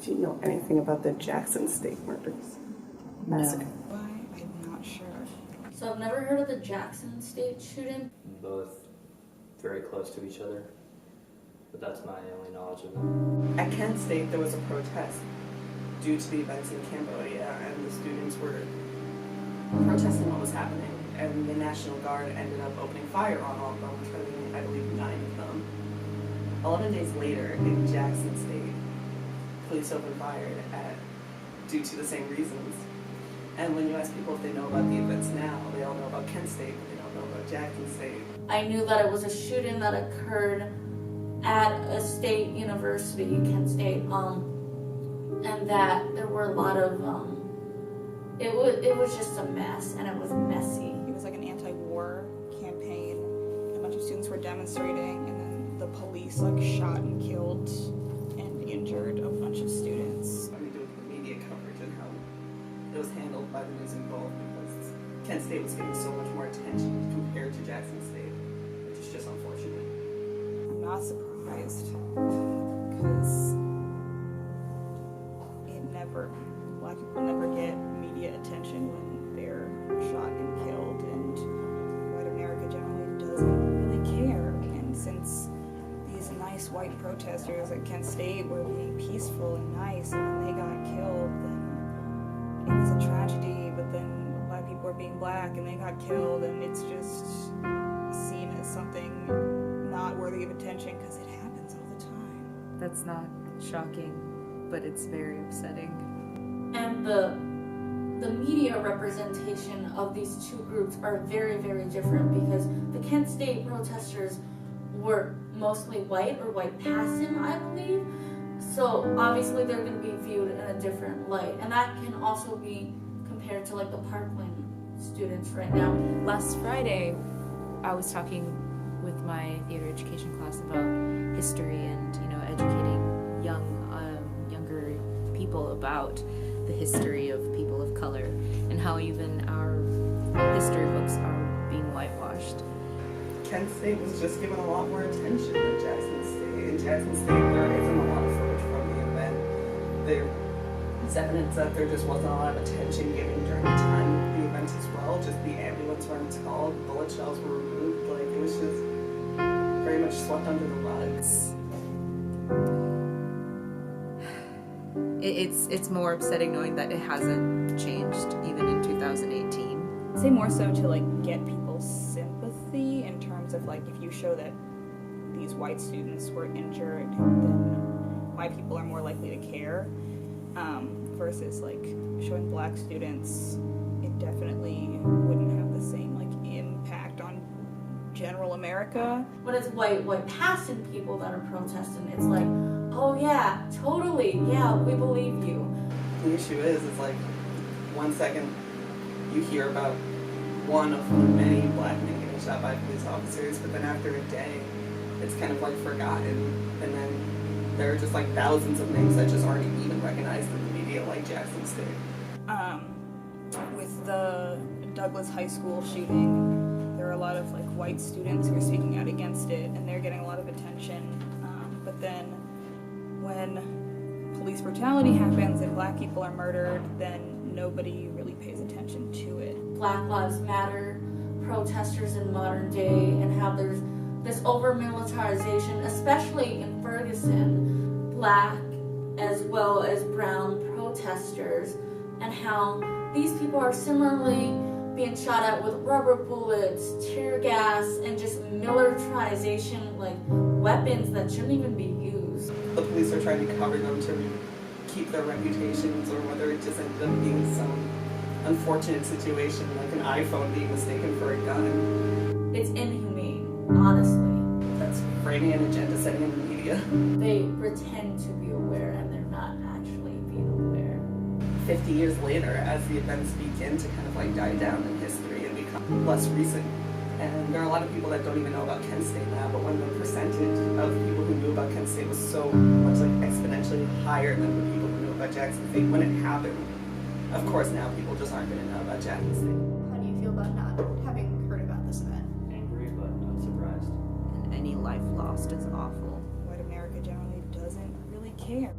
Do you know anything about the Jackson State murders? Massacre? Why? I'm not sure. So I've never heard of the Jackson State shooting. Both very close to each other, but that's my only knowledge of them. At Kent State, there was a protest due to the events in Cambodia, and the students were protesting what was happening, and the National Guard ended up opening fire on all of them, killing, I believe, 9 of them. 11 days later, in Jackson State, police opened fire due to the same reasons. And when you ask people if they know about the events now, they all know about Kent State, but they don't know about Jackson State. I knew that it was a shooting that occurred at a state university, Kent State, and that there were a lot of, it was just a mess, and it was messy. It was like an anti-war campaign. A bunch of students were demonstrating, and then the police like shot and killed and injured a bunch of students. Let me do with the media coverage and how it was handled by the news involved, because Kent State was getting so much more attention compared to Jackson State, which is just unfortunate. I'm not surprised because black people never get media attention when they're shot and killed, and white America generally doesn't really care. And since these nice white protesters at Kent State were being peaceful and nice, and when they got killed, then it was a tragedy. But then black people were being black and they got killed, and it's just seen as something not worthy of attention because it happens all the time. That's not shocking, but it's very upsetting. And the media representation of these two groups are very, very different, because the Kent State protesters were mostly white or white passing, I believe. So obviously they're going to be viewed in a different light. And that can also be compared to like the Parkland students right now. Last Friday, I was talking with my theater education class about history and, educating younger people about the history of people of color and how even our history books are being whitewashed. Kent State was just given a lot more attention than Jackson State. In Jackson State, there isn't a lot of footage from the event. There's evidence that there just wasn't a lot of attention given during the time of the event as well. Just the ambulance weren't called, bullet shells were removed. Like, it was just very much swept under the rugs. It's more upsetting knowing that it hasn't changed even in 2018. I'd say more so to like get people's sympathy in terms of like if you show that these white students were injured, then white people are more likely to care, versus like showing black students, it definitely wouldn't have the same like impact on general America. When it's white passing people that are protesting, it's like, oh yeah, totally, yeah, we believe you. The issue is like, 1 second you hear about one of many black men getting shot by police officers, but then after a day, it's kind of like forgotten, and then there are just like thousands of names that just aren't even recognized in the media, like Jackson State. With the Douglas High School shooting, there are a lot of like white students who are speaking out against it, and they're getting a lot of attention, but then when police brutality happens and black people are murdered, then nobody really pays attention to it. Black Lives Matter protesters in modern day, and how there's this over-militarization, especially in Ferguson, black as well as brown protesters, and how these people are similarly being shot at with rubber bullets, tear gas, and just militarization, like weapons that shouldn't even be used. The police are trying to cover them to keep their reputations, or whether it just ended up being some unfortunate situation, like an iPhone being mistaken for a gun. It's inhumane, honestly. That's framing an agenda setting in the media. They pretend to be aware, and they're not actually being aware. 50 years later, as the events begin to kind of like die down in history and become less recent, and there are a lot of people that don't even know about Kent State now, but when the percentage of people who knew about Kent State was so much like exponentially higher than the people who knew about Jackson State when it happened, of course now people just aren't going to know about Jackson State. How do you feel about not having heard about this event? Angry, but not surprised. And any life lost is awful. White America generally doesn't really care.